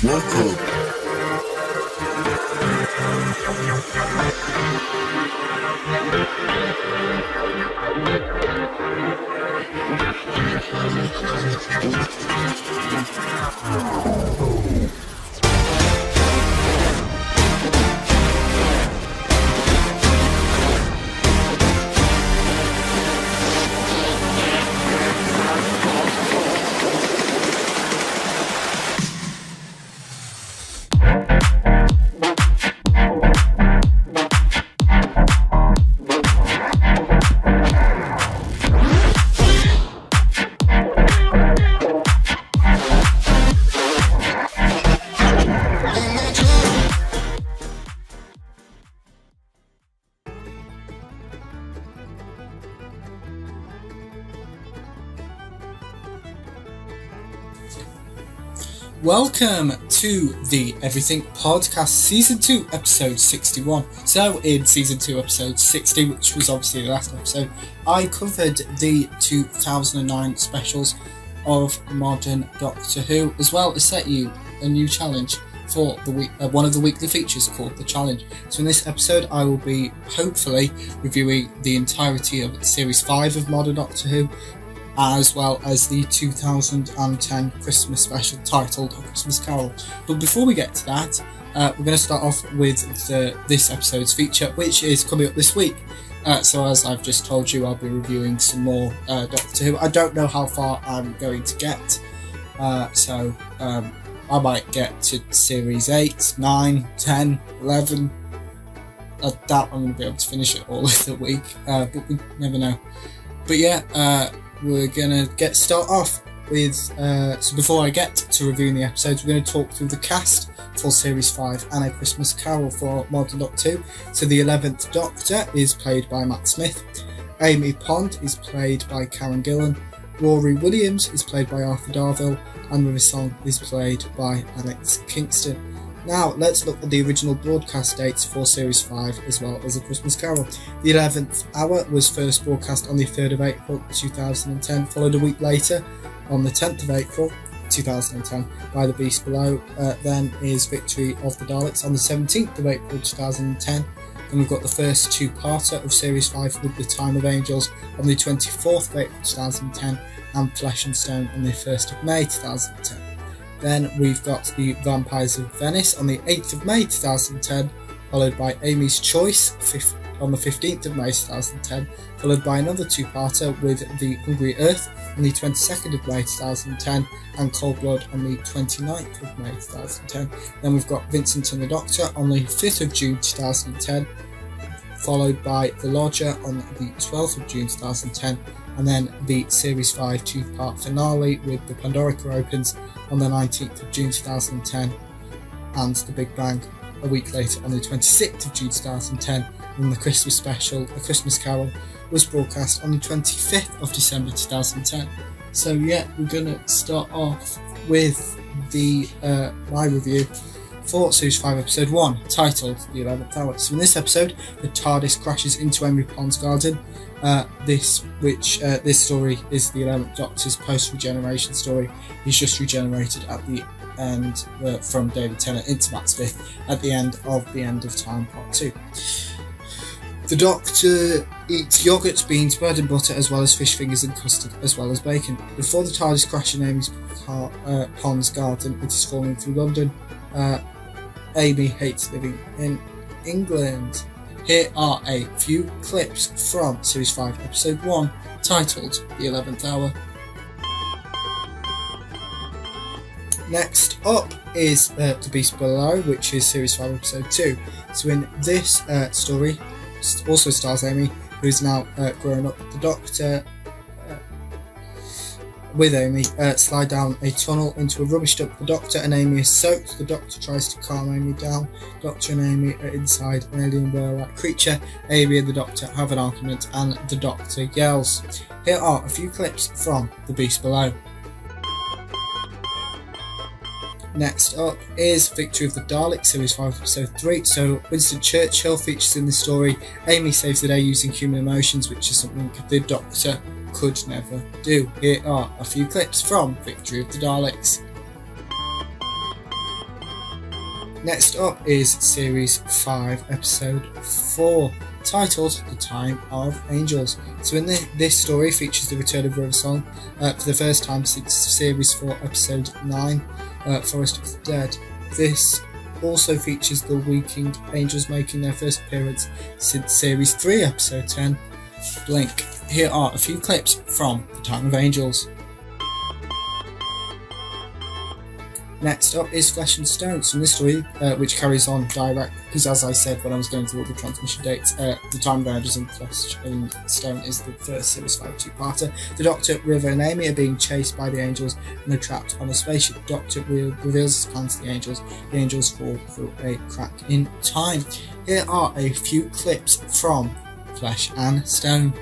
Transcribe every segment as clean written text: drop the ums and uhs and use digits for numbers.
Welcome. Welcome to the Everything Podcast Season 2 Episode 61. So in Season 2 Episode 60, which was obviously the last episode, I covered the 2009 specials of modern Doctor Who, as well as set you a new challenge for the week, one of the weekly features called The Challenge. So in this episode I will be hopefully reviewing the entirety of Series 5 of modern Doctor Who, as well as the 2010 Christmas special titled A Christmas Carol. But before we get to that, we're going to start off with this episode's feature, which is coming up this week. So as I've just told you, I'll be reviewing some more Doctor Who. I don't know how far I'm going to get, so I might get to Series 8, 9, 10, 11. I doubt I'm going to be able to finish it all in a week, but we never know. But yeah, we're going to start off with, so before I get to reviewing the episodes, we're going to talk through the cast for Series 5 and A Christmas Carol for Modern Doctor Who. So the 11th Doctor is played by Matt Smith, Amy Pond is played by Karen Gillan, Rory Williams is played by Arthur Darvill, and River Song is played by Alex Kingston. Now, let's look at the original broadcast dates for Series 5 as well as A Christmas Carol. The 11th hour was first broadcast on the 3rd of April 2010, followed a week later on the 10th of April 2010 by The Beast Below. Then is Victory of the Daleks on the 17th of April 2010. Then we've got the first two-parter of Series 5 with The Time of Angels on the 24th of April 2010 and Flesh and Stone on the 1st of May 2010. Then we've got The Vampires of Venice on the 8th of May 2010, followed by Amy's Choice on the 15th of May 2010, followed by another two-parter with The Hungry Earth on the 22nd of May 2010 and Cold Blood on the 29th of May 2010. Then we've got Vincent and the Doctor on the 5th of June 2010, followed by The Lodger on the 12th of June 2010, and then the Series 5 two-part finale with The Pandorica Opens on the 19th of June 2010, and The Big Bang a week later on the 26th of June 2010, and the Christmas special, A Christmas Carol, was broadcast on the 25th of December 2010. So yeah, we're going to start off with the my review for Series 5 Episode 1, titled The 11th Hour. So in this episode, the TARDIS crashes into Amy Pond's garden. This story is the 11th Doctor's post-regeneration story. He's just regenerated at the end from David Tennant into Matt Smith at the end of Time Part 2. The Doctor eats yoghurt, beans, bread and butter, as well as fish fingers and custard, as well as bacon. Before the TARDIS crash in Amy's Pond's garden, it is falling through London. Amy hates living in England. Here are a few clips from Series 5 Episode 1, titled The 11th Hour. Next up is The Beast Below, which is Series 5 Episode 2. So in this story, also stars Amy, who is now grown up. The Doctor, with Amy, slide down a tunnel into a rubbish dump. The Doctor and Amy are soaked. The Doctor tries to calm Amy down. Doctor and Amy are inside an alien whale-like creature. Amy and the Doctor have an argument and the Doctor yells. Here are a few clips from The Beast Below. Next up is Victory of the Daleks, Series 5, Episode 3. So Winston Churchill features in the story. Amy saves the day using human emotions, which is something the Doctor could never do. Here are a few clips from Victory of the Daleks. Next up is Series 5, Episode 4, titled The Time of Angels. So in this story features the return of River Song for the first time since Series 4, Episode 9, Forest of the Dead. This also features the Weekend Angels making their first appearance since Series 3, Episode 10, Blink. Here are a few clips from The Time of Angels. Next up is Flesh and Stone. So in this story, which carries on direct, because as I said when I was going through all the transmission dates, The Time of Angels and Flesh and Stone is the first Series 5 two-parter. The Doctor, River and Amy are being chased by the Angels and they're trapped on a spaceship. The Doctor reveals his plans to the Angels. The Angels fall through a crack in time. Here are a few clips from Flesh and Stone.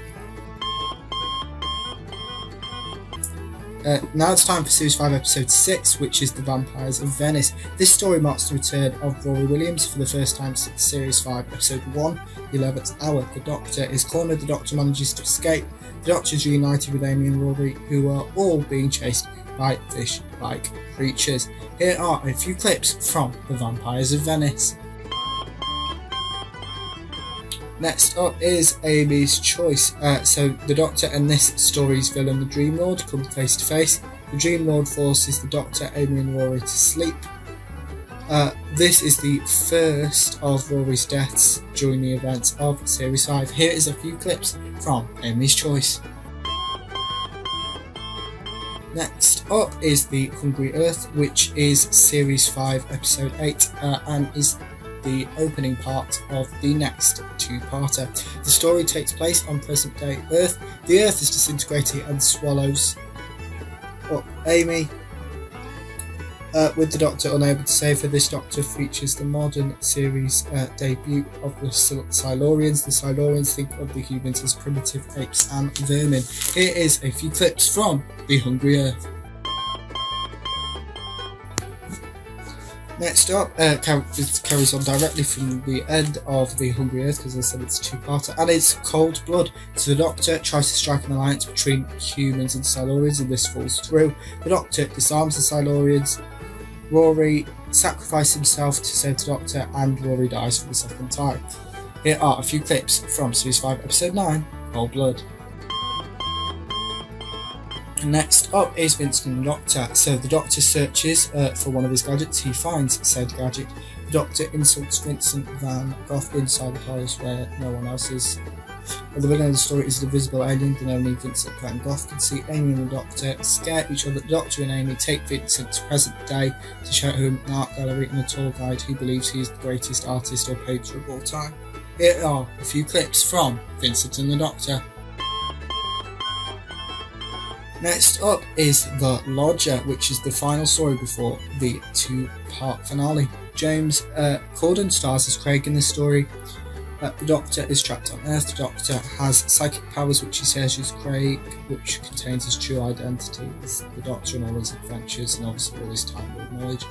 Now it's time for Series 5 Episode 6, which is The Vampires of Venice. This story marks the return of Rory Williams for the first time since Series 5 Episode 1, The 11th Hour. The Doctor is cornered, the Doctor manages to escape. The Doctor is reunited with Amy and Rory, who are all being chased by fish-like creatures. Here are a few clips from The Vampires of Venice. Next up is Amy's Choice. So the Doctor and this story's villain, the Dream Lord, come face to face. The Dream Lord forces the Doctor, Amy and Rory to sleep. This is the first of Rory's deaths during the events of Series 5. Here is a few clips from Amy's Choice. Next up is The Hungry Earth, which is Series 5 Episode 8 and is the opening part of the next two-parter. The story takes place on present-day Earth. The Earth is disintegrating and swallows up Amy, with the Doctor unable to save her. This Doctor features the modern series debut of the Silurians. The Silurians think of the humans as primitive apes and vermin. Here is a few clips from The Hungry Earth. Next up, it carries on directly from the end of The Hungry Earth, because I said it's a two-parter, and it's Cold Blood. So the Doctor tries to strike an alliance between humans and Silurians, and this falls through. The Doctor disarms the Silurians. Rory sacrifices himself to save the Doctor, and Rory dies for the second time. Here are a few clips from Series 5, Episode 9, Cold Blood. Next up is Vincent and the Doctor. So the Doctor searches for one of his gadgets. He finds said gadget. The Doctor insults Vincent Van Gogh inside the TARDIS where no one else is. The villain of the story is the invisible alien that only Vincent Van Gogh can see. Amy and the Doctor scare each other. The Doctor and Amy take Vincent to present day to show him an art gallery and a tour guide who believes he is the greatest artist or painter of all time. Here are a few clips from Vincent and the Doctor. Next up is The Lodger, which is the final story before the two-part finale. James Corden stars as Craig in this story. The Doctor is trapped on Earth. The Doctor has psychic powers which he says is Craig, which contains his true identity as the Doctor and all his adventures and obviously all his time with knowledge.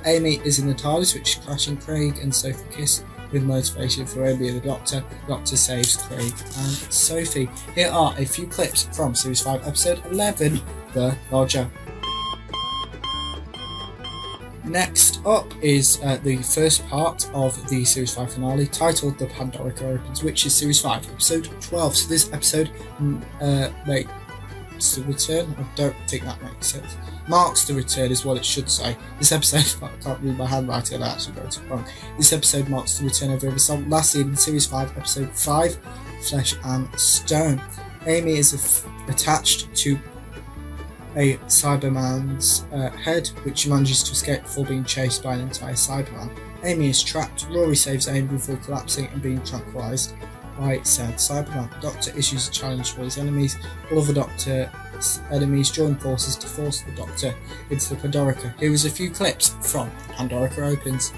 Amy is in the TARDIS, which is crashing. Craig and Sophie kiss with motivation for Amy and the Doctor. The Doctor saves Craig and Sophie. Here are a few clips from Series 5 Episode 11, The Lodger. Next up is the first part of the Series 5 finale, titled The Pandorica Opens, which is Series 5 Episode 12. So this episode makes the return. I don't think that makes sense. Marks the return is what it should say. This episode, I can't read my handwriting and I actually wrote it wrong. This episode marks the return of River Song, last seen in Series 5 Episode 5, Flesh and Stone. Amy is attached to a Cyberman's head, which manages to escape before being chased by an entire Cyberman. Amy is trapped. Rory saves Amy before collapsing and being tranquilized by said Cyberman. The Doctor issues a challenge for his enemies. All of the Doctor's enemies join forces to force the Doctor into the Pandorica. Here is a few clips from Pandorica Opens.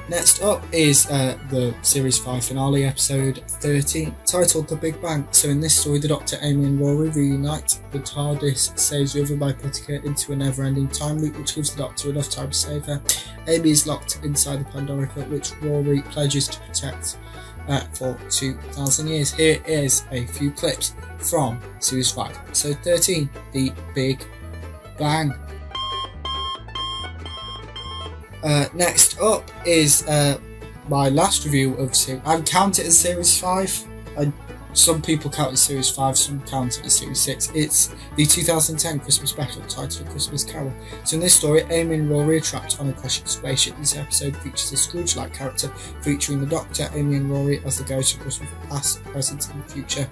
Next up is the Series 5 finale, episode 13, titled The Big Bang. So in this story, the Doctor, Amy and Rory reunite. The TARDIS saves River by putting her into a never-ending time loop, which gives the Doctor enough time to save her. Amy is locked inside the Pandorica, which Rory pledges to protect for 2,000 years. Here is a few clips from Series 5, episode 13, The Big Bang. Next up is my last review of series. I count it as Series 5. Some people count it as Series 5, some count it as Series 6. It's the 2010 Christmas special titled A Christmas Carol. So in this story, Amy and Rory are trapped on a crashing spaceship. This episode features a Scrooge-like character featuring the Doctor, Amy and Rory as the ghost of Christmas past, present and future,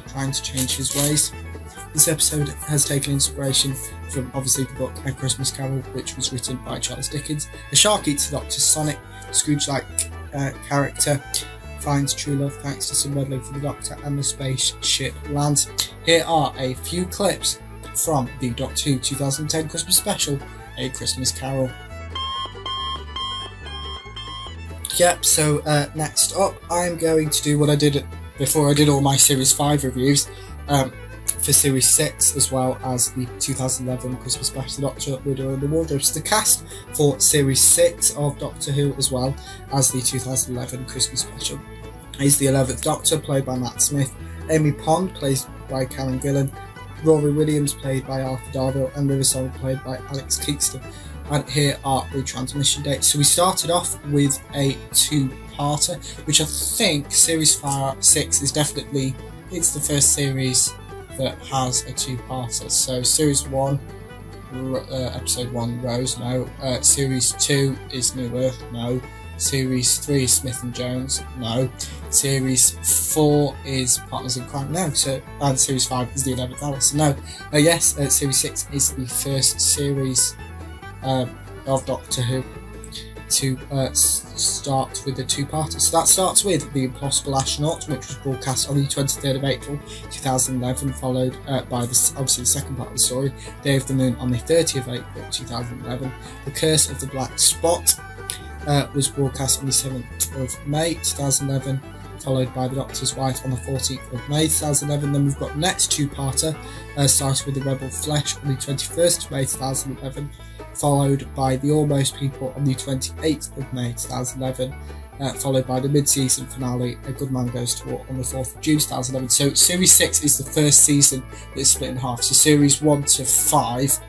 trying to change his ways. This episode has taken inspiration from obviously the book A Christmas Carol, which was written by Charles Dickens. A shark eats the Doctor's Sonic, Scrooge-like character finds true love thanks to some meddling from the Doctor, and the spaceship lands. Here are a few clips from the Doctor Who 2010 Christmas special, A Christmas Carol. Yep, so next up I'm going to do what I did before I did all my Series 5 reviews for Series 6 as well as the 2011 Christmas special, The Doctor, Widow and the Wardrobe. So the cast for Series 6 of Doctor Who as well as the 2011 Christmas special is the 11th Doctor, played by Matt Smith, Amy Pond, played by Karen Gillan, Rory Williams, played by Arthur Darvill, and River Song, played by Alex Kingston. And here are the transmission dates. So we started off with a two-parter, which I think Series 6 is definitely, it's the first series that has a two-parter. So Series 1, Episode 1, Rose, no. Series 2 is New Earth, no. Series 3 is Smith and Jones, no. Series 4 is Partners in Crime, no. And Series 5 is The 11th Hour, so no. Yes, Series 6 is the first series of Doctor Who to start with the two-parter. So that starts with The Impossible Astronaut, which was broadcast on the 23rd of April 2011, followed by obviously the second part of the story, Day of the Moon, on the 30th of April 2011. The Curse of the Black Spot was broadcast on the 7th of May 2011, followed by The Doctor's Wife on the 14th of May 2011. Then we've got the next two-parter, starting with The Rebel Flesh on the 21st of May 2011, followed by The Almost People on the 28th of May 2011, followed by the mid-season finale, A Good Man Goes to War, on the 4th of June 2011. So Series 6 is the first season that's split in half. So Series 1 to 5,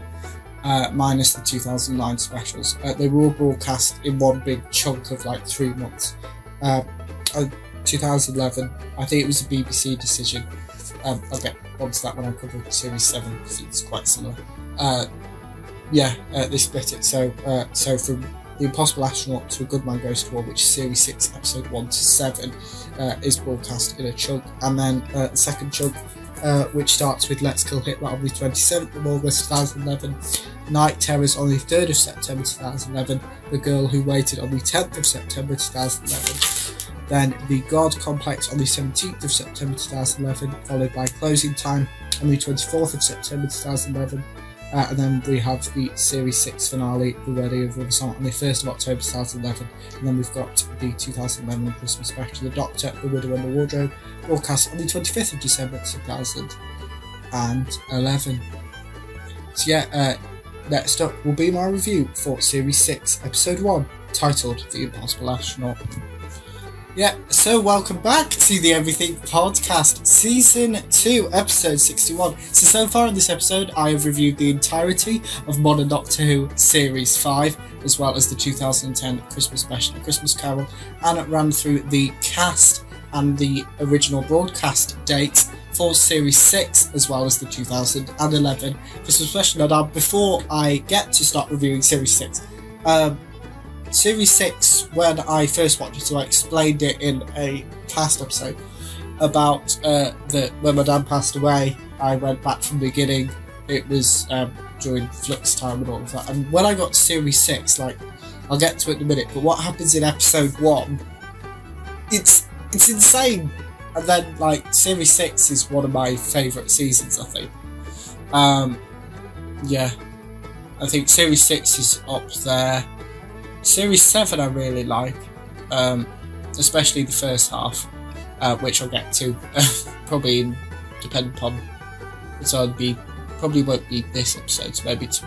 minus the 2009 specials. They were all broadcast in one big chunk of like 3 months. 2011, I think it was a BBC decision. I'll get onto that when I cover Series 7 because it's quite similar. They split it. So from The Impossible Astronaut to A Good Man Goes to War, which is Series 6, Episode 1 to 7, is broadcast in a chunk. And then the second chunk, which starts with Let's Kill Hitler on the 27th of August 2011, Night Terrors on the 3rd of September 2011, The Girl Who Waited on the 10th of September 2011, then The God Complex on the 17th of September 2011, followed by Closing Time on the 24th of September 2011, and then we have the Series 6 finale, The Wedding of River Song, on the 1st of October 2011, and then we've got the 2011 Christmas special, The Doctor, The Widow and the Wardrobe, broadcast on the 25th of December 2011. So next up will be my review for Series 6, Episode 1, titled The Impossible Astronaut. So welcome back to the Everything Podcast, Season 2, Episode 61. So far in this episode, I have reviewed the entirety of Modern Doctor Who Series 5, as well as the 2010 Christmas special, Christmas Carol, and ran through the cast and the original broadcast dates for Series 6, as well as the 2011 Christmas special. Now, before I get to start reviewing Series 6, Series 6, when I first watched it, so I explained it in a past episode about when my dad passed away, I went back from the beginning. It was during Flux time and all of that. And when I got to Series 6, I'll get to it in a minute, but what happens in Episode 1, it's insane. And then, Series 6 is one of my favourite seasons, I think. I think Series 6 is up there. Series 7 I really like, especially the first half, which I'll get to, probably depending upon, probably won't be this episode, so maybe to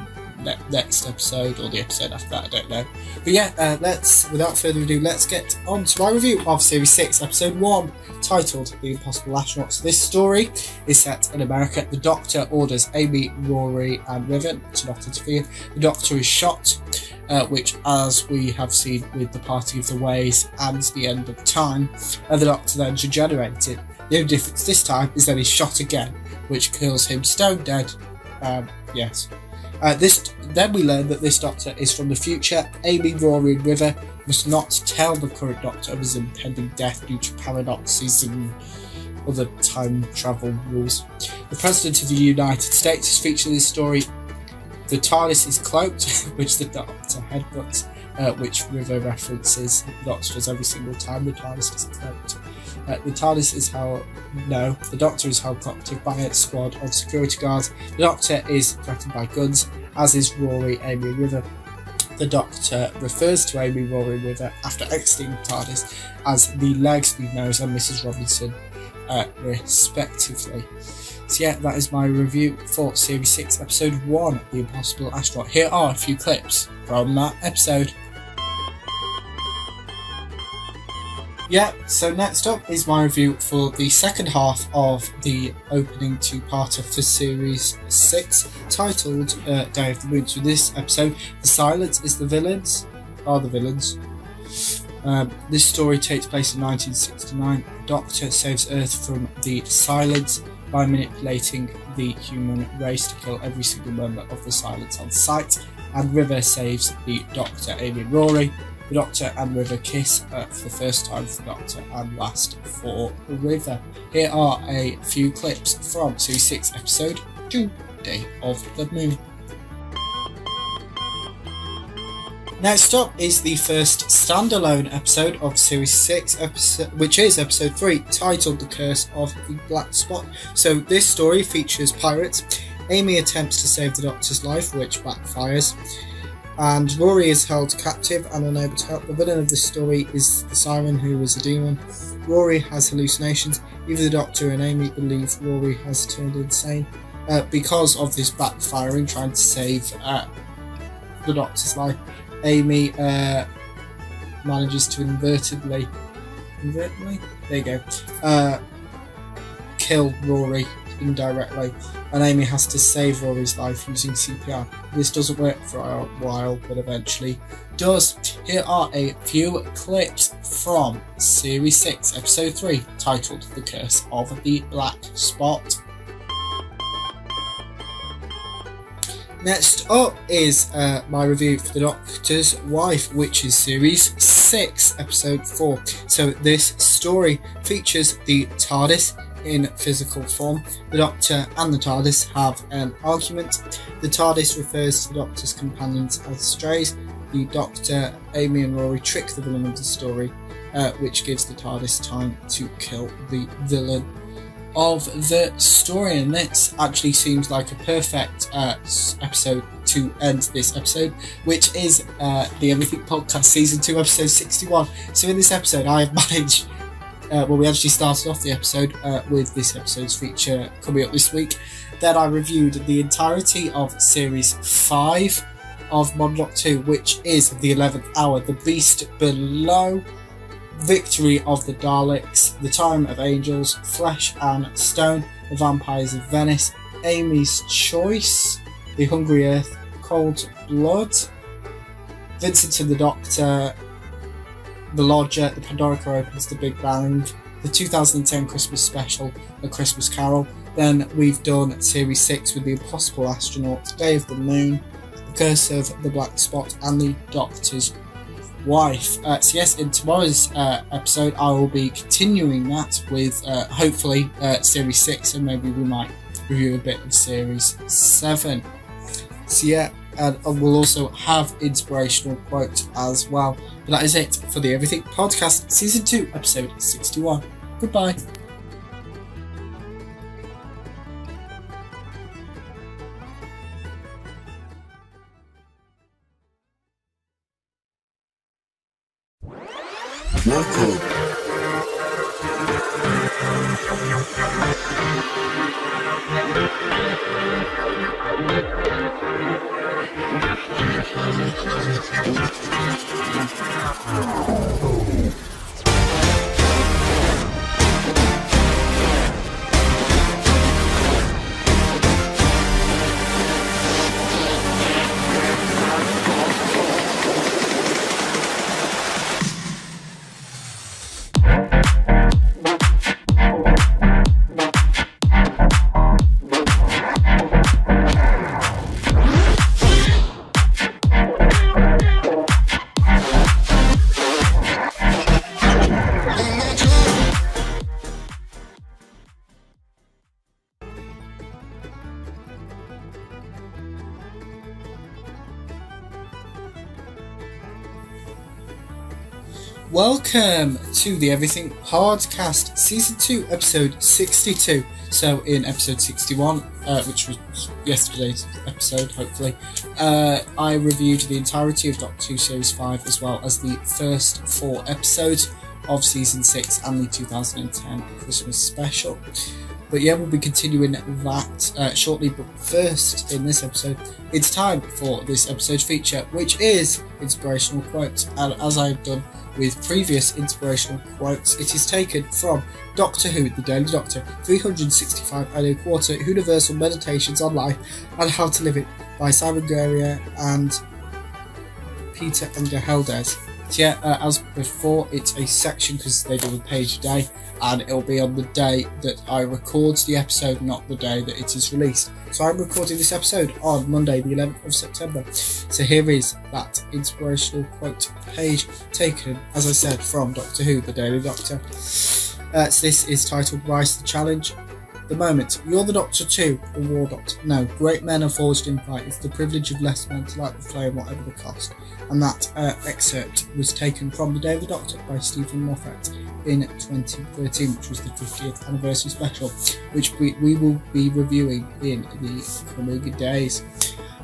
next episode or the episode after that, I don't know. But without further ado, let's get on to my review of Series 6, Episode 1, titled The Impossible Astronaut. So this story is set in America. The Doctor orders Amy, Rory and Riven to not interfere. The Doctor is shot which, as we have seen with the Parting of the Ways and the End of Time, the Doctor then regenerated. The only difference this time is that he's shot again, which kills him stone dead. Yes. Then we learn that this Doctor is from the future. Amy, Rory and River must not tell the current Doctor of his impending death due to paradoxes and other time travel rules. The President of the United States is featured in this story. The TARDIS is cloaked, which the Doctor headbutts, which River references. The Doctor does every single time the TARDIS is cloaked. The TARDIS is the Doctor is held captive by a squad of security guards. The Doctor is threatened by guns, as is Rory, Amy and River. The Doctor refers to Amy, Rory and River after exiting the TARDIS as the Legs, the Nose and Mrs Robinson, respectively. So yeah, that is my review for Series 6, Episode 1, The Impossible Astronaut. Here are a few clips from that episode. Yeah, so next up is my review for the second half of the opening two-parter for Series 6, titled Day of the Moon. So this episode, The Silence is the Villains, are the villains. This story takes place in 1969. The Doctor saves Earth from the Silence by manipulating the human race to kill every single member of the Silence on sight, and River saves the Doctor, Amy and Rory. The Doctor and River kiss for the first time for the Doctor and last for River. Here are a few clips from Series 6, Episode 2, Day of the Moon. Next up is the first standalone episode of Series 6, which is Episode 3, titled The Curse of the Black Spot. So this story features pirates. Amy attempts to save the Doctor's life, which backfires, and Rory is held captive and unable to help. The villain of this story is the Siren, who is a demon. Rory has hallucinations. Even the Doctor and Amy believe Rory has turned insane. Because of this backfiring, trying to save the Doctor's life, Amy manages to inadvertently, there you go, kill Rory indirectly, and Amy has to save Rory's life using CPR. This doesn't work for a while, but eventually does. Here are a few clips from Series 6, Episode 3, titled The Curse of the Black Spot. Next up is my review for The Doctor's Wife, which is Series 6, Episode 4. So this story features the TARDIS in physical form. The Doctor and the TARDIS have an argument. The TARDIS refers to the Doctor's companions as strays. The Doctor, Amy and Rory trick the villain of the story, which gives the TARDIS time to kill the villain of the story, and this actually seems like a perfect episode to end this episode, which is the Everything Podcast Season 2, Episode 61. So in this episode I have managed, we actually started off the episode with this episode's feature coming up this week. Then I reviewed the entirety of Series 5 of Modern Doctor 2, which is The 11th Hour, The Beast Below, Victory of the Daleks, The Time of Angels, Flesh and Stone, The Vampires of Venice, Amy's Choice, The Hungry Earth, Cold Blood, Vincent and the Doctor, The Lodger, The Pandorica Opens, The Big Bang, the 2010 Christmas Special, A Christmas Carol. Then we've done Series 6 with The Impossible Astronaut, Day of the Moon, The Curse of the Black Spot, and The Doctor's Wife. So yes, in tomorrow's episode I will be continuing that with hopefully Series 6, and maybe we might review a bit of Series 7. So yeah, and we'll also have inspirational quotes as well. But that is it for the Everything Podcast Season 2, Episode 61. Goodbye. Welcome. Welcome to the Everything Podcast, Season 2, Episode 62. So in Episode 61, which was yesterday's episode, hopefully, I reviewed the entirety of Doctor Who Series 5 as well as the first 4 episodes of Season 6 and the 2010 Christmas special. But yeah, we'll be continuing that shortly. But first, in this episode, it's time for this episode's feature, which is Inspirational Quotes. And as I've done with previous inspirational quotes, it is taken from Doctor Who, The Daily Doctor, 365 and a Quarter, Universal Meditations on Life and How to Live It by Simon Guerrier and Peter Engelhardez. So yeah, as before, it's a section because they do a page a day, and it'll be on the day that I record the episode, not the day that it is released. So I'm recording this episode on Monday, the 11th of September. So here is that inspirational quote page taken, as I said, from Doctor Who, The Daily Doctor. So this is titled Rise to the Challenge. The moment. You're the Doctor too, the War Doctor. No, great men are forged in fight. It's the privilege of less men to light the flame, whatever the cost. And that excerpt was taken from The Day of the Doctor by Stephen Moffat in 2013, which was the 50th anniversary special, which we will be reviewing in the coming days.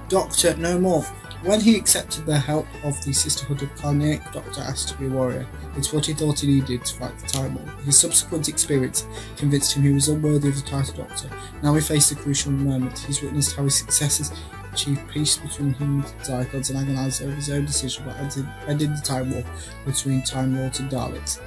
Doctor No More. When he accepted the help of the Sisterhood of Kalnick, Doctor asked to be a warrior. It's what he thought he needed to fight the Time War. His subsequent experience convinced him he was unworthy of the title Doctor. Now he faced a crucial moment. He's witnessed how his successors achieved peace between humans and Zygons and agonised over his own decision about ending the Time War between Time Lords and Daleks.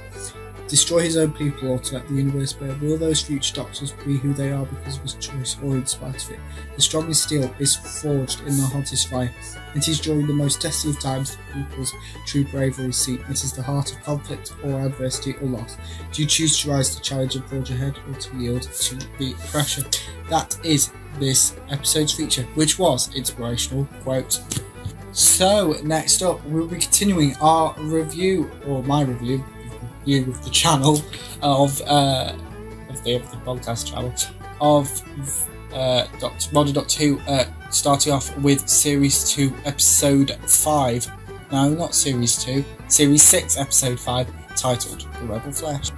Destroy his own people or to let the universe burn. Will those future Doctors be who they are because of his choice or in spite of it? The strongest steel is forged in the hottest fire. It is during the most testy of times that people's true bravery is seen. It is the heart of conflict or adversity or loss. Do you choose to rise to the challenge and forge ahead, or to yield to the pressure? That is this episode's feature, which was Inspirational Quote. So next up, we'll be continuing our review, or my review of the channel of the podcast channel of Modern Doctor Who, starting off with Series 2, Episode 5. No, not Series 2, Series 6, Episode 5, titled The Rebel Flesh.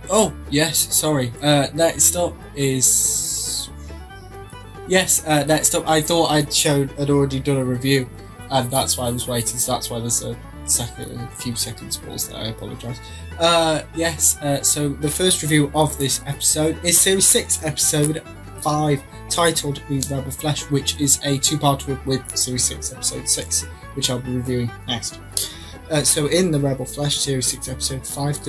Oh, yes, sorry. Next up, I thought I'd already done a review, and that's why I was waiting, so that's why there's a few seconds pause there, I apologise. So the first review of this episode is Series 6, Episode 5, titled The Rebel Flesh, which is a two-parter with Series 6, Episode 6, which I'll be reviewing next. So in The Rebel Flesh, Series 6, Episode 5,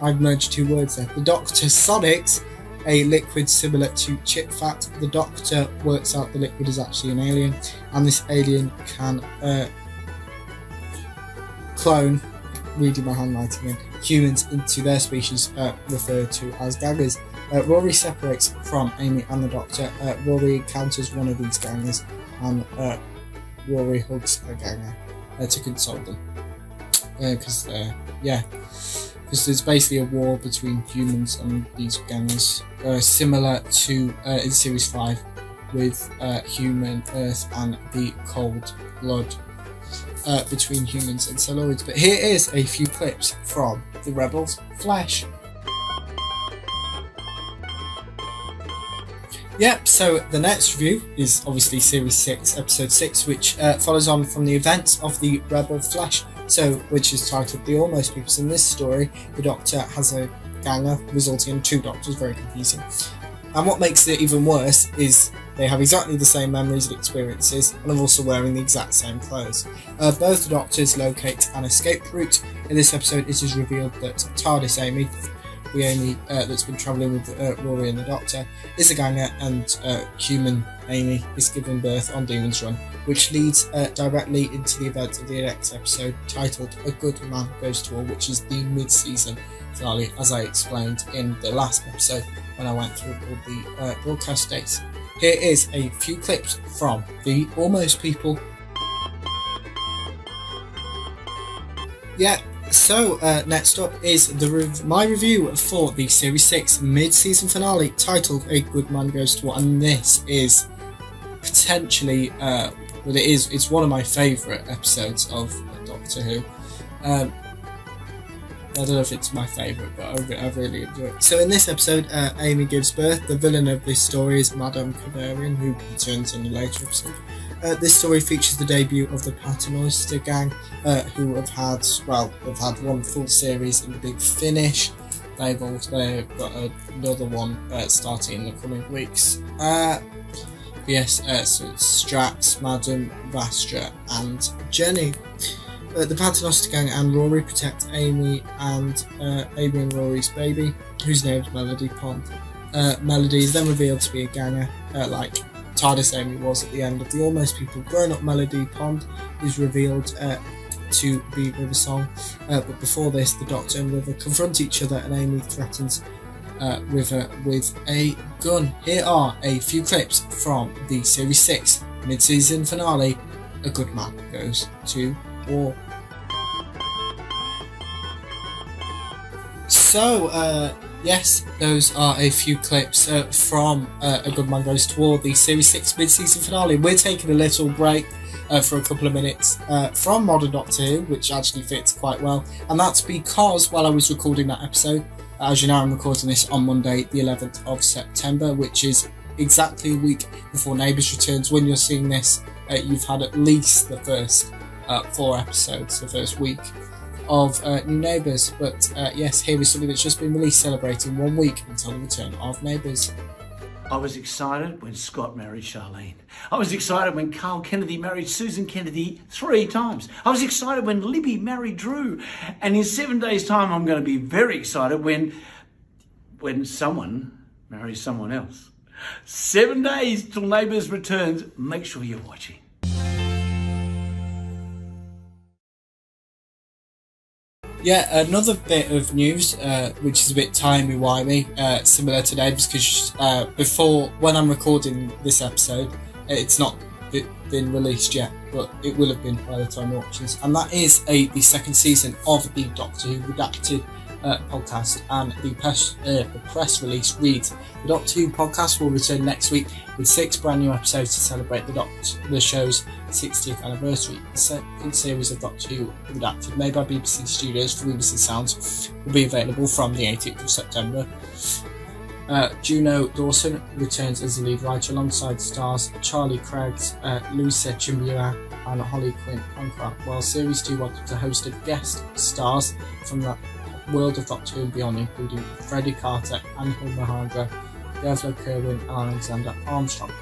I've merged two words there. The Doctor sonics a liquid similar to chip fat. The Doctor works out the liquid is actually an alien, and this alien can clone, reading my handwriting in, humans into their species, referred to as gangers. Rory separates from Amy and the Doctor. Rory encounters one of these gangers, and Rory hugs a ganger to console them. Because there's basically a war between humans and these gangers, similar to in Series 5 with human Earth and the cold blood between humans and Celluloids. But here is a few clips from The Rebel's Flesh. Yep, so the next review is obviously Series 6, Episode 6, which follows on from the events of The Rebel Flesh. So, which is titled The Almost People. So in this story, the Doctor has a ganger, resulting in 2 Doctors, very confusing. And what makes it even worse is they have exactly the same memories and experiences, and are also wearing the exact same clothes. Both the Doctors locate an escape route. In this episode, it is revealed that TARDIS Amy, the Amy that's been travelling with Rory and the Doctor, is a ganger, and human Amy is given birth on Demon's Run, which leads directly into the events of the next episode, titled A Good Man Goes to War, which is the mid-season finale, as I explained in the last episode when I went through all the broadcast dates. Here is a few clips from The Almost People. Yeah, So next up is my review for the Series 6 mid-season finale, titled A Good Man Goes to War, and this is potentially, it's one of my favourite episodes of Doctor Who. I don't know if it's my favourite, but I really enjoy it. So in this episode, Amy gives birth. The villain of this story is Madame Kavarian, who returns in a later episode. This story features the debut of the Paternoster gang, who have had one full series in the Big Finish. They've got another one starting in the coming weeks. So it's Strax, Madam, Vastra, and Jenny. The Paternoster gang and Rory protect Amy and Rory's baby, whose name is Melody Pond. Melody is then revealed to be a ganger, like TARDIS Amy was at the end of the Almost People. Grown-up Melody Pond is revealed to be River Song, but before this, the Doctor and River confront each other, and Amy threatens River with a gun. Here are a few clips from the Series 6 mid-season finale, A Good Man Goes to War. So, yes, those are a few clips from A Good Man Goes to War, the Series 6 mid-season finale. We're taking a little break for a couple of minutes from Modern Doctor Who, which actually fits quite well, and that's because while I was recording that episode, as you know, I'm recording this on Monday, the 11th of September, which is exactly a week before Neighbours returns. When you're seeing this, you've had at least the first 4 episodes, the first week of New Neighbours. But yes, here is something that's just been released celebrating 1 week until the return of Neighbours. I was excited when Scott married Charlene. I was excited when Carl Kennedy married Susan Kennedy 3 times. I was excited when Libby married Drew. And in 7 days' time, I'm going to be very excited when someone marries someone else. 7 days till Neighbours returns. Make sure you're watching. Yeah, another bit of news, which is a bit timey-wimey, similar to Neighbours, because before, when I'm recording this episode, it's not been released yet, but it will have been by the time you watch this, and that is the second season of the Doctor Who Redacted podcast, and the press release reads: the Doctor Who podcast will return next week with 6 brand new episodes to celebrate the show's 60th anniversary. The second series of Doctor Who Redacted, made by BBC Studios for BBC Sounds, will be available from the 18th of September. Juno Dawson returns as the lead writer alongside stars Charlie Craigs, Luisa Chimbua and Holly Quinn Bancroft, while Series 2 welcomes a host of guest stars from the world of Doctor Who and beyond, including Freddie Carter, Angel Mahandra, Devla Kerwin and Alexander Armstrong.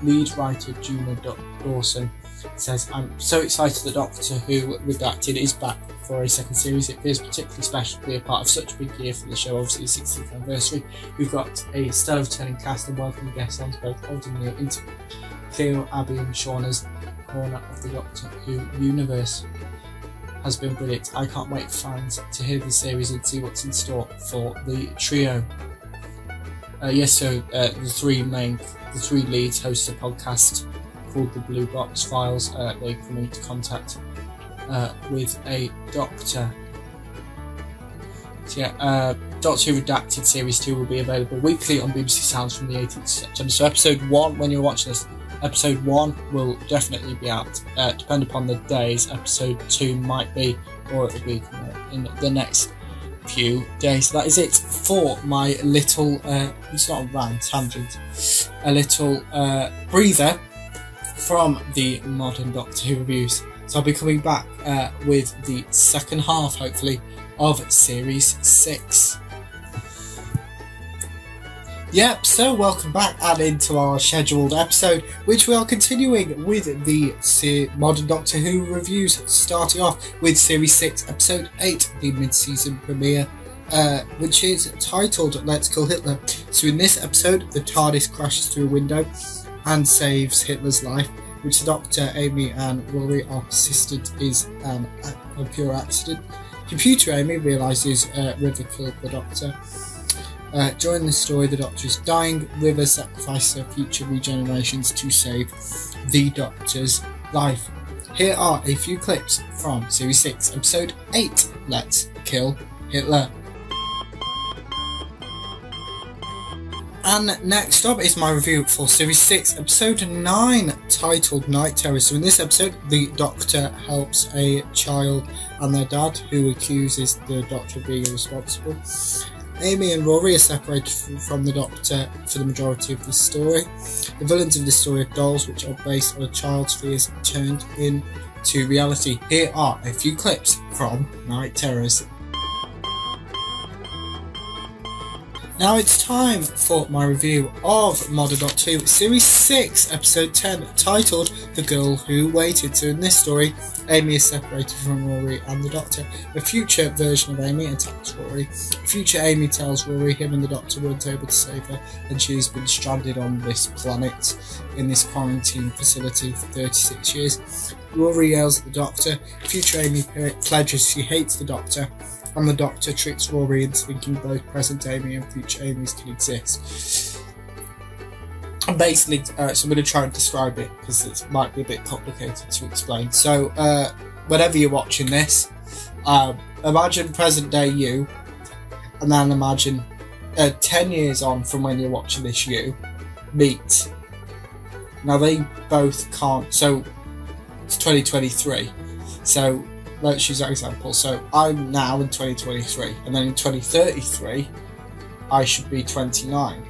Lead writer Juno Dawson says, "I'm so excited that Doctor Who Redacted is back for a second series. It feels particularly special to be a part of such a big year for the show, obviously the 60th anniversary. We've got a stellar returning cast and welcome guests on both old and new into Cleo, Abby and Shauna's corner of the Doctor Who universe has been brilliant. I can't wait for fans to hear the series and see what's in store for the trio." The three leads host a podcast called the Blue Box Files. They come into contact with a doctor. So Doctor Who Redacted Series 2 will be available weekly on BBC Sounds from the 18th of September. So episode 1, when you're watching this, episode 1 will definitely be out. Depending upon the days, episode 2 might be, or it will be in the next few days. So that is it for my little, it's not a rant, tangent, a little breather from the Modern Doctor Who reviews. So I'll be coming back with the second half, hopefully, of Series 6. Yep, so welcome back and into our scheduled episode, which we are continuing with the Modern Doctor Who reviews, starting off with Series 6, Episode 8, the mid-season premiere, which is titled Let's Kill Hitler. So in this episode, the TARDIS crashes through a window and saves Hitler's life, which the Doctor, Amy and Rory are persistent is a pure accident. Computer Amy realises River killed the Doctor. During this story, the Doctor is dying. River sacrifices her future regenerations to save the Doctor's life. Here are a few clips from Series 6, Episode 8, Let's Kill Hitler. And next up is my review for Series 6, Episode 9, titled Night Terrors. So in this episode, the Doctor helps a child and their dad, who accuses the Doctor of being irresponsible. Amy and Rory are separated from the Doctor for the majority of the story. The villains of the story are dolls, which are based on a child's fears turned into reality. Here are a few clips from Night Terrors. Now it's time for my review of Modern Doctor Who, Series 6, Episode 10, titled The Girl Who Waited. So in this story, Amy is separated from Rory and the Doctor. A future version of Amy attacks Rory. Future Amy tells Rory him and the Doctor weren't able to save her, and she's been stranded on this planet in this quarantine facility for 36 years. Rory yells at the Doctor. Future Amy pledges she hates the Doctor, and the Doctor tricks Rory into thinking both present Amy and future Amys can exist. And basically, so I'm going to try and describe it because it might be a bit complicated to explain. So, whenever you're watching this, imagine present day you, and then imagine 10 years on from when you're watching this you meet. Now they both can't, so it's 2023, so let's use that example. So I'm now in 2023, and then in 2033 I should be 29.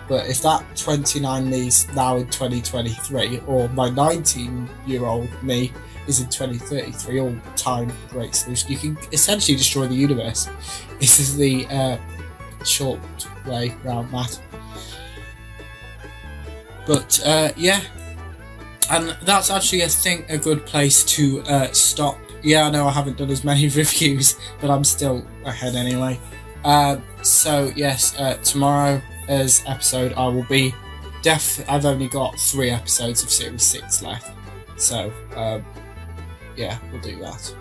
But if that 29 me's now in 2023, or my 19-year-old me is in 2033, all time breaks loose, you can essentially destroy the universe. This is the short way around that. But yeah, and that's actually, I think, a good place to stop. Yeah, I know I haven't done as many reviews, but I'm still ahead anyway. So yes, tomorrow's episode I will be I've only got 3 episodes of Series 6 left, so yeah, we'll do that.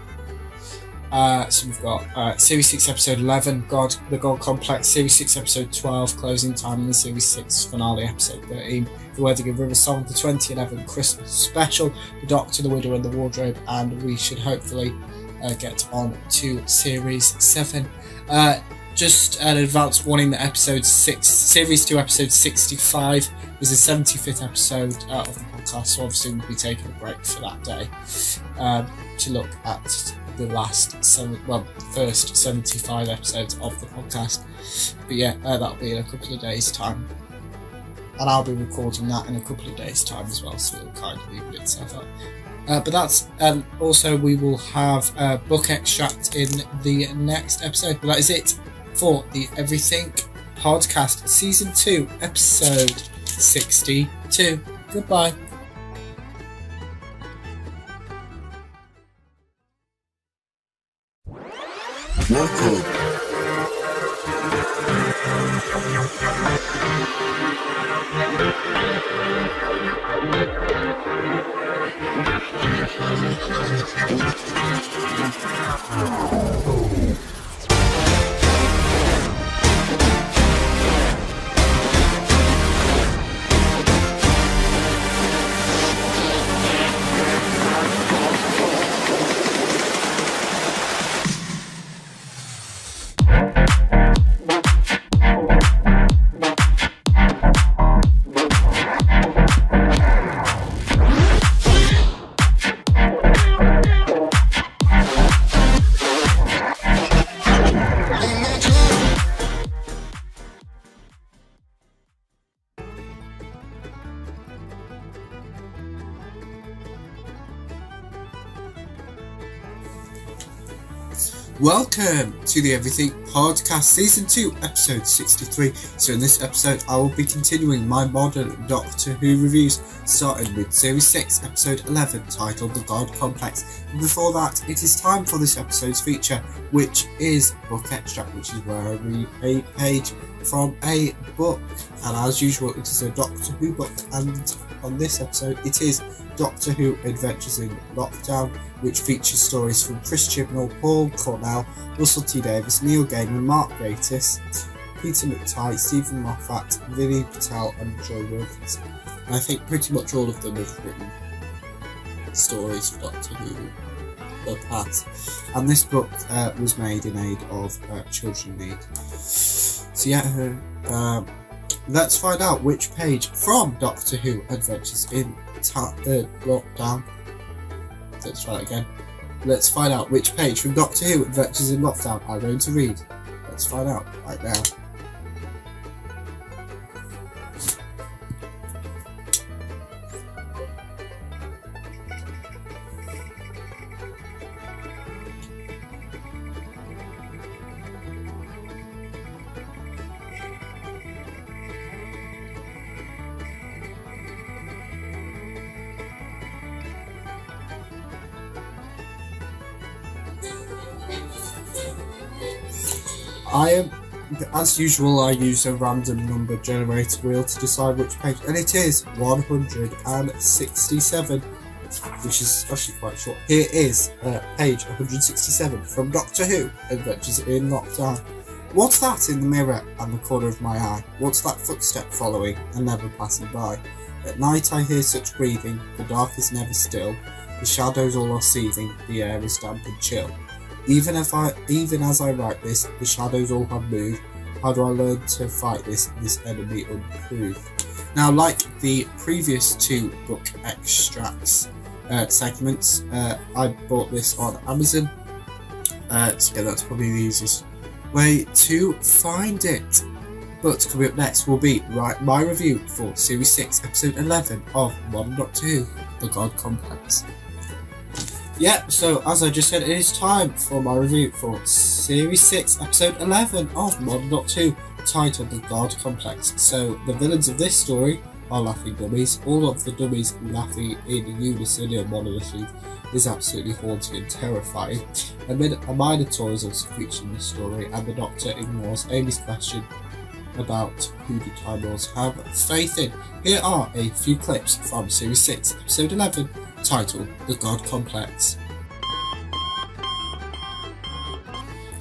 So we've got Series 6 Episode 11, the God Complex, Series 6 Episode 12, Closing Time, and the Series 6 Finale Episode 13, The Worthing River Song, the 2011 Christmas Special, The Doctor, The Widow and the Wardrobe, and we should hopefully get on to Series 7. Just an advance warning that Series 2 Episode 65 is the 75th episode of the podcast, so obviously we'll be taking a break for that day to look at the first 75 episodes of the podcast. But yeah, that'll be in a couple of days' time, and I'll be recording that in a couple of days' time as well, so it'll kind of even itself up. But that's also, we will have a book extract in the next episode. But that is it for the Everything Podcast Season 2 Episode 62. Goodbye. Welcome to the Everything Podcast Season 2 Episode 63. So in this episode I will be continuing my Modern Doctor Who reviews, starting with Series 6 Episode 11, titled The God Complex. And before that, it is time for this episode's feature, which is Book Extract, which is where I read a page from a book. And as usual, it is a Doctor Who book, and on this episode it is Doctor Who Adventures in Lockdown, which features stories from Chris Chibnall, Paul Cornell, Russell T Davies, Neil Gaiman, Mark Gatiss, Peter McTighe, Stephen Moffat, Vinny Patel and Joy Wilkinson. And I think pretty much all of them have written stories for Doctor Who the past, and this book was made in aid of children in need. So yeah, let's find out which page from Doctor Who Adventures in Lockdown. Let's try it again. Let's find out which page from Doctor Who Adventures in Lockdown I'm going to read. Let's find out right now. As usual, I use a random number generator wheel to decide which page, and it is 167, which is actually quite short. Here is page 167 from Doctor Who Adventures in Lockdown. What's that in the mirror and the corner of my eye? What's that footstep following and never passing by? At night I hear such breathing, the dark is never still, the shadows all are seething, the air is damp and chill. Even as I write this, the shadows all have moved. How do I learn to fight this enemy unproved? Now, like the previous two book extracts segments, I bought this on Amazon. So yeah, that's probably the easiest way to find it. But coming up next will be my review for Series 6, Episode 11 of Modern Doctor Who, The God Complex. Yeah, so as I just said, it is time for my review for Series 6, Episode 11 of Modern Doctor Who, titled The God Complex. So, the villains of this story are laughing dummies. All of the dummies laughing in unison in one of the scenes is absolutely haunting and terrifying. A Minotaur is also featured in this story, and the Doctor ignores Amy's question about who the Time Lords have faith in. Here are a few clips from Series 6, Episode 11, titled The God Complex.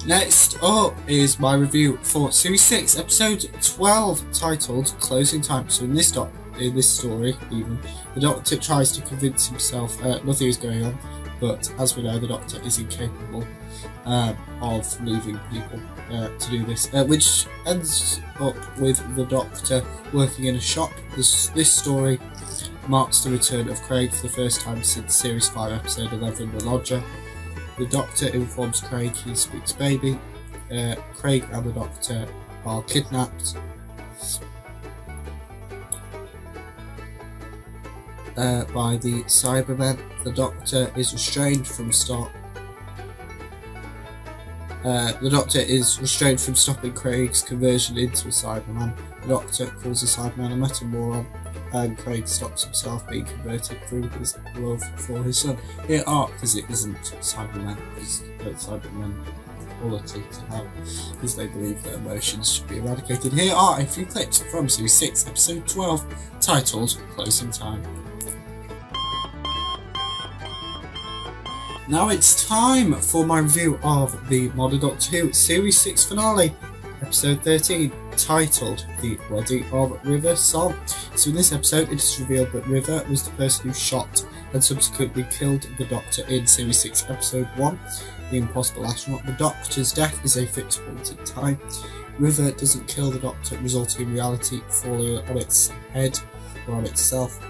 Next up is my review for Series 6, Episode 12, titled Closing Time. So in this story, even, the Doctor tries to convince himself nothing is going on, but as we know, the Doctor is incapable of leaving people to do this, which ends up with the Doctor working in a shop. This story marks the return of Craig for the first time since Series 5, Episode 11, The Lodger. The Doctor informs Craig he speaks baby. Craig and the Doctor are kidnapped by the Cybermen. The Doctor is restrained from stopping Craig's conversion into a Cyberman. The Doctor calls the Cyberman a metamoron, and Craig stops himself being converted through his love for his son. Here are, because it isn't Cybermen, because Cybermen quality to have, because they believe that emotions should be eradicated. Here are a few clips from Series 6, Episode 12, titled Closing Time. Now it's time for my review of the Modern Doctor Who Series 6 finale, Episode 13, titled The Wedding of River Song. So in this episode, it is revealed that River was the person who shot and subsequently killed the Doctor in Series 6, Episode 1, The Impossible Astronaut. The Doctor's death is a fixed point in time. River doesn't kill the Doctor, resulting in reality falling on its head or on itself,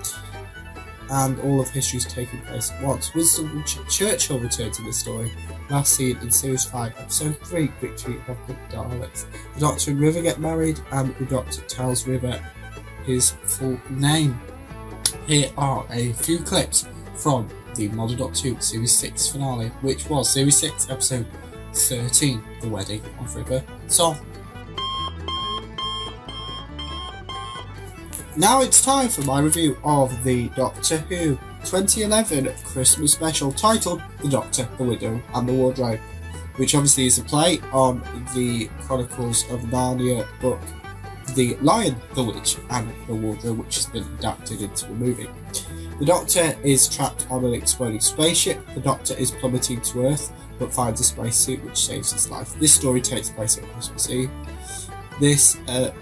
and all of history is taking place at once. Winston Churchill returns in this story, last seen in Series 5, Episode 3, Victory of the Daleks. The Doctor and River get married, and the Doctor tells River his full name. Here are a few clips from the Modern Doctor Who Series 6 finale, which was Series 6, Episode 13, The Wedding of River Song. Now it's time for my review of the Doctor Who 2011 Christmas special, titled The Doctor, the Widow and the Wardrobe, which obviously is a play on the Chronicles of Narnia book The Lion, the Witch and the Wardrobe, which has been adapted into a movie. The Doctor is trapped on an exploding spaceship. The Doctor is plummeting to Earth, but finds a spacesuit which saves his life. This story takes place on Christmas Eve.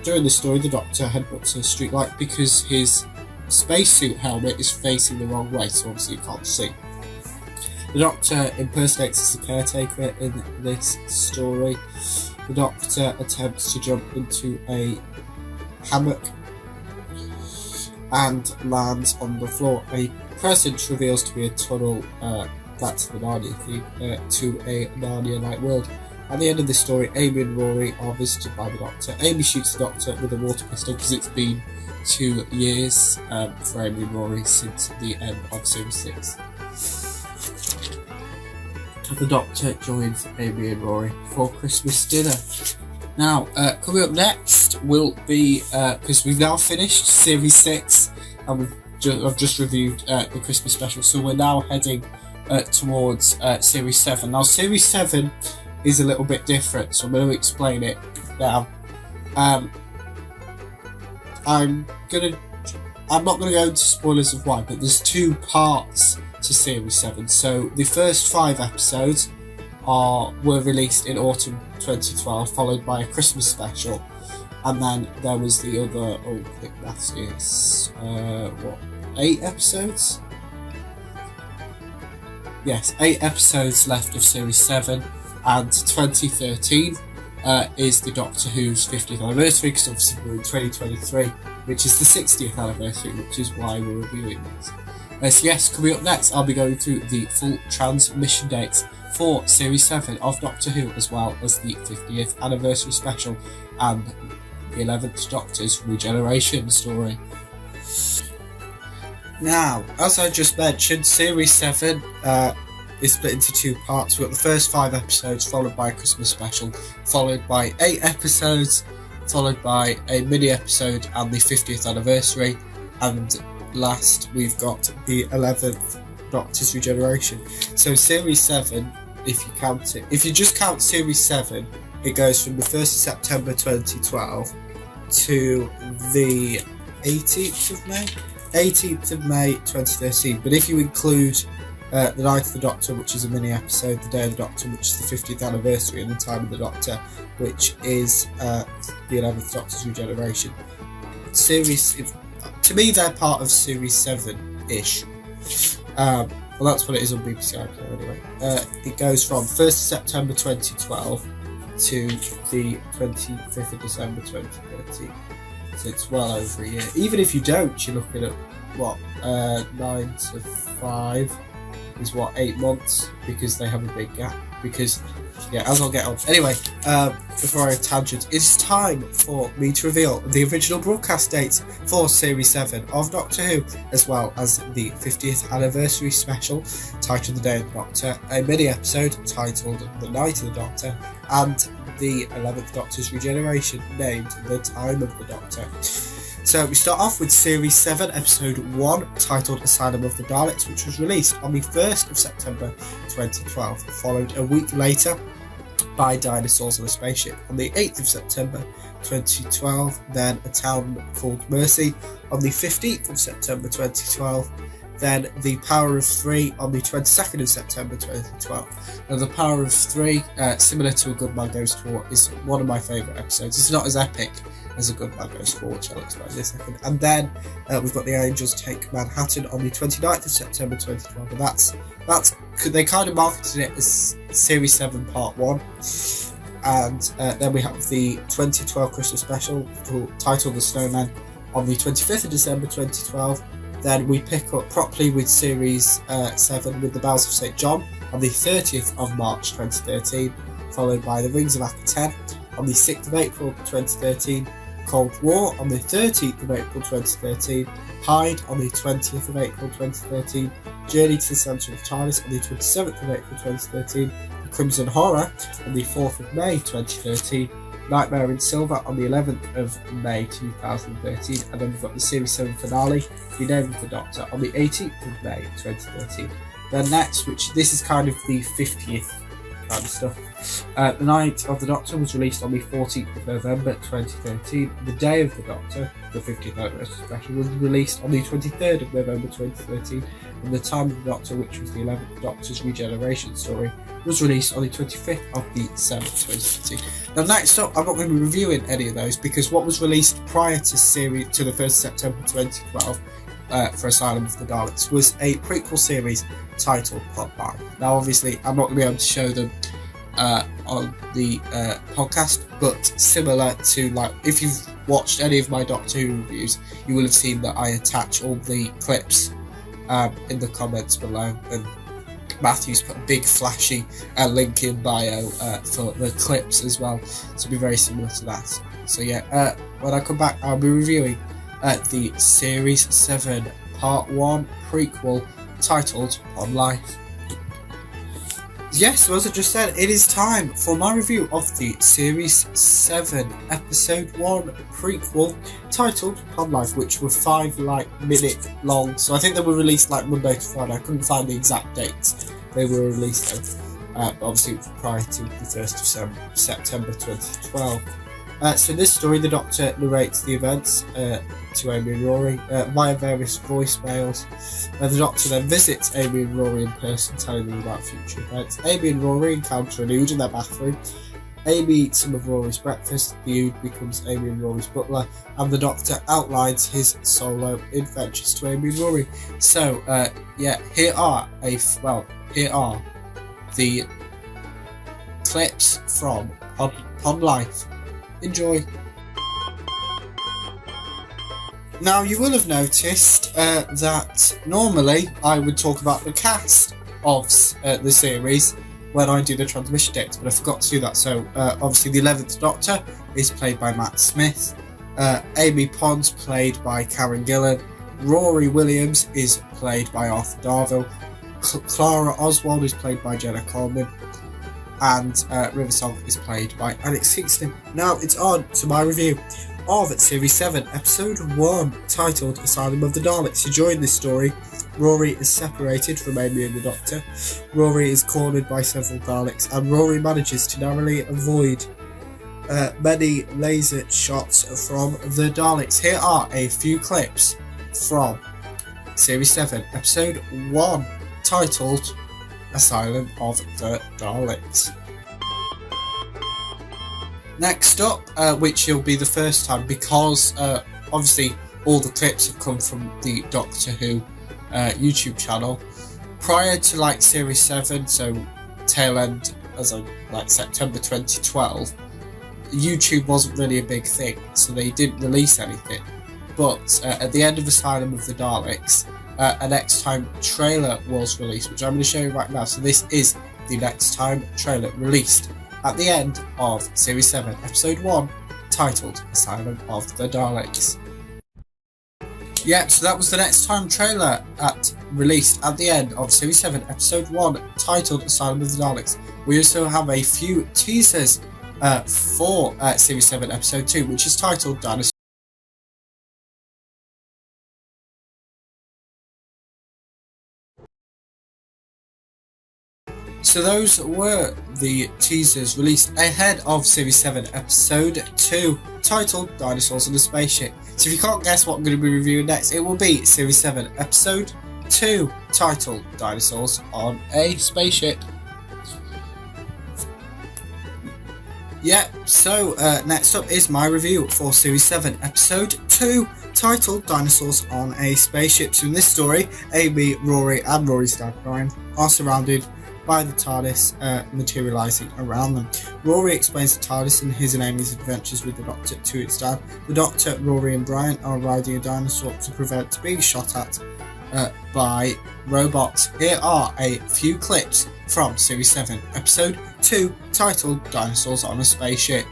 During this story, the Doctor headbutts a streetlight because his spacesuit helmet is facing the wrong way, so obviously you can't see. The Doctor impersonates the caretaker in this story. The Doctor attempts to jump into a hammock and lands on the floor. A present reveals to be a tunnel back to the Narnia theme, to a Narnia-like world. At the end of the story, Amy and Rory are visited by the Doctor. Amy shoots the Doctor with a water pistol because it's been 2 years for Amy and Rory since the end of Series 6. The Doctor joins Amy and Rory for Christmas dinner. Now, coming up next will be, because we've now finished Series 6 and I've just reviewed the Christmas special, so we're now heading towards Series 7. Now, Series 7 is a little bit different, so I'm going to explain it now. I'm not going to go into spoilers of why, but there's 2 parts to Series 7. So the first 5 episodes were released in autumn 2012, followed by a Christmas special, and then there was the other, I think that is 8 episodes? Yes, 8 episodes left of Series 7, and 2013 is the Doctor Who's 50th anniversary, because obviously we're in 2023, which is the 60th anniversary, which is why we're reviewing this. So yes, coming up next, I'll be going through the full transmission dates for Series 7 of Doctor Who, as well as the 50th anniversary special and the 11th Doctor's regeneration story. Now, as I just mentioned, Series 7 is split into 2 parts. We've got the first 5 episodes, followed by a Christmas special, followed by 8 episodes, followed by a mini episode and the 50th anniversary, and last we've got the 11th Doctor's regeneration. So Series 7, if you just count Series 7, it goes from the 1st of September 2012 to the 18th of May? 18th of May 2013. But if you include the Night of the Doctor, which is a mini episode, the Day of the Doctor, which is the 50th anniversary, and the Time of the Doctor, which is the 11th Doctor's regeneration, to me, they're part of Series 7-ish. Well, that's what it is on BBC iPlayer anyway. It goes from 1st of September 2012 to the 25th of December 2013. So it's well over a year. Even if you don't, you're looking at, 9 to 5 is 8 months, because they have a big gap. Because, as I'll get on. Anyway, before I tangent, it's time for me to reveal the original broadcast dates for Series 7 of Doctor Who, as well as the 50th anniversary special titled The Day of the Doctor, a mini episode titled The Night of the Doctor, and the 11th Doctor's regeneration named The Time of the Doctor. So we start off with Series 7, Episode 1, titled Asylum of the Daleks, which was released on the 1st of September 2012, followed a week later by Dinosaurs on a Spaceship on the 8th of September 2012, then A Town Called Mercy on the 15th of September 2012, then The Power of Three on the 22nd of September 2012. Now, The Power of Three, similar to A Good Man Goes to War, is one of my favourite episodes. It's not as epic as A Good Man Goes to War, which I'll explain in a second. And then we've got The Angels Take Manhattan on the 29th of September 2012, and that's they kind of marketed it as Series 7 Part 1. And then we have the 2012 Christmas special titled The Snowman on the 25th of December 2012. Then we pick up properly with Series 7 with The Bells of St. John on the 30th of March 2013, followed by The Rings of Akhaten on the 6th of April 2013, Cold War on the 13th of April 2013, Hyde on the 20th of April 2013, Journey to the Centre of TARDIS on the 27th of April 2013, The Crimson Horror on the 4th of May 2013, Nightmare in Silver on the 11th of May 2013, and then we've got the Series 7 finale, The Name of the Doctor, on the 18th of May 2013. Then next, this is kind of the 50th kind of stuff. The Night of the Doctor was released on the 14th of November 2013. The Day of the Doctor, the 50th anniversary special, was released on the 23rd of November 2013. And The Time of the Doctor, which was the 11th Doctor's regeneration story, was released on the 25th of December 2013. Now next up, I'm not going to be reviewing any of those, because what was released prior to the 1st of September 2012 for Asylum of the Daleks was a prequel series titled Plotline. Now, obviously, I'm not going to be able to show them on the podcast, but similar to, like, if you've watched any of my Doctor Who reviews, you will have seen that I attach all the clips in the comments below, and Matthew's put a big flashy link in bio for the clips as well, so it'll be very similar to that. So yeah, when I come back, I'll be reviewing the Series 7 Part 1 prequel titled On Life. Yes, so as I just said, it is time for my review of the Series 7 Episode 1 prequel titled On Life, which were 5 minute long. So I think they were released Monday to Friday. I couldn't find the exact dates they were released though. Obviously it was prior to the 1st of September 2012. So in this story, the Doctor narrates the events to Amy and Rory via various voicemails. The Doctor then visits Amy and Rory in person, telling them about future events. Amy and Rory encounter an Ood in their bathroom. Amy eats some of Rory's breakfast. The Ood becomes Amy and Rory's butler, and the Doctor outlines his solo adventures to Amy and Rory. So, here are the clips from On Life. Enjoy. Now, you will have noticed that normally I would talk about the cast of the series when I do the transmission dates, but I forgot to do that. So, obviously, the 11th Doctor is played by Matt Smith. Amy Pond's played by Karen Gillan. Rory Williams is played by Arthur Darvill. Clara Oswald is played by Jenna Coleman. And River Song is played by Alex Higston. Now it's on to my review of Series 7, Episode 1, titled Asylum of the Daleks. To join this story, Rory is separated from Amy and the Doctor. Rory is cornered by several Daleks, and Rory manages to narrowly avoid many laser shots from the Daleks. Here are a few clips from Series 7, Episode 1, titled Asylum of the Daleks. Next up, which will be the first time, because obviously all the clips have come from the Doctor Who YouTube channel. Prior to Series 7, so tail end as of September 2012, YouTube wasn't really a big thing, so they didn't release anything. But at the end of Asylum of the Daleks, a Next Time trailer was released, which I'm going to show you right now. So this is the Next Time trailer released at the end of Series 7, Episode 1, titled Asylum of the Daleks. Yep, so that was the Next Time trailer released at the end of Series 7, Episode 1, titled Asylum of the Daleks. We also have a few teasers for Series 7, Episode 2, which is titled Dinosaur. So those were the teasers released ahead of Series 7 Episode 2, titled Dinosaurs on a Spaceship. So if you can't guess what I'm going to be reviewing next, it will be Series 7 Episode 2, titled Dinosaurs on a Spaceship. Yep, so next up is my review for Series 7 Episode 2, titled Dinosaurs on a Spaceship. So in this story, Amy, Rory and Rory's dad Brian are surrounded by the TARDIS materialising around them. Rory explains the TARDIS and his and Amy's adventures with the Doctor to its dad. The Doctor, Rory and Brian are riding a dinosaur to prevent being shot at by robots. Here are a few clips from Series 7, Episode 2, titled Dinosaurs on a Spaceship.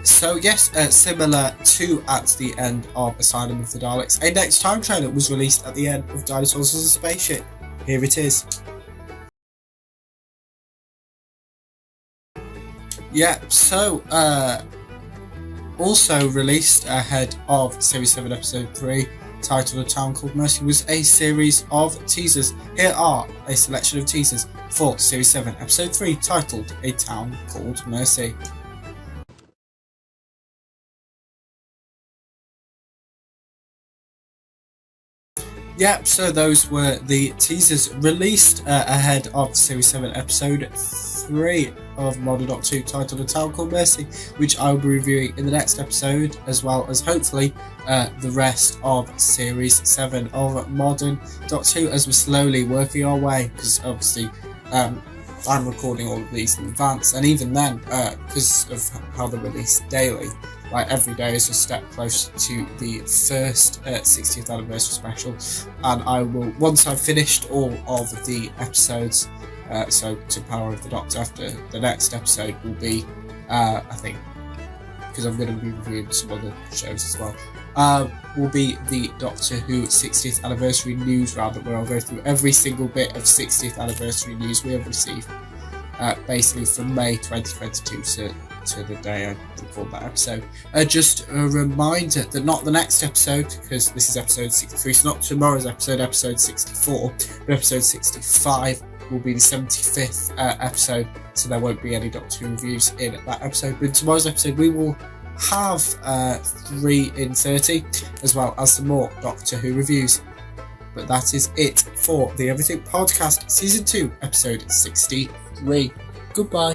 So yes, similar to at the end of Asylum of the Daleks, a Next Time trailer was released at the end of Dinosaurs on a Spaceship. Here it is. Yep, so also released ahead of Series 7 Episode 3, titled A Town Called Mercy, was a series of teasers. Here are a selection of teasers for Series 7 Episode 3, titled A Town Called Mercy. Yeah, so those were the teasers released ahead of Series 7 Episode 3 of Modern Doctor Who, titled A Town Called Mercy, which I will be reviewing in the next episode, as well as hopefully the rest of Series 7 of Modern Doctor Who, as we're slowly working our way, because obviously I'm recording all of these in advance, and even then, because of how they're released daily, like every day is a step closer to the first 60th anniversary special, and I will, once I've finished all of the episodes, so to Power of the Doctor, after the next episode will be, I think, because I'm going to be reviewing some other shows as well, will be the Doctor Who 60th anniversary news roundup, where I'll go through every single bit of 60th anniversary news we have received, basically from May 2022 to the day I record that episode. Just a reminder that not the next episode, because this is episode 63, so not tomorrow's episode 64, but episode 65 will be the 75th episode, so there won't be any Doctor Who reviews in that episode. But in tomorrow's episode we will have 3 in 30, as well as some more Doctor Who reviews. But that is it for the Everything Podcast Season 2 Episode 63. Goodbye.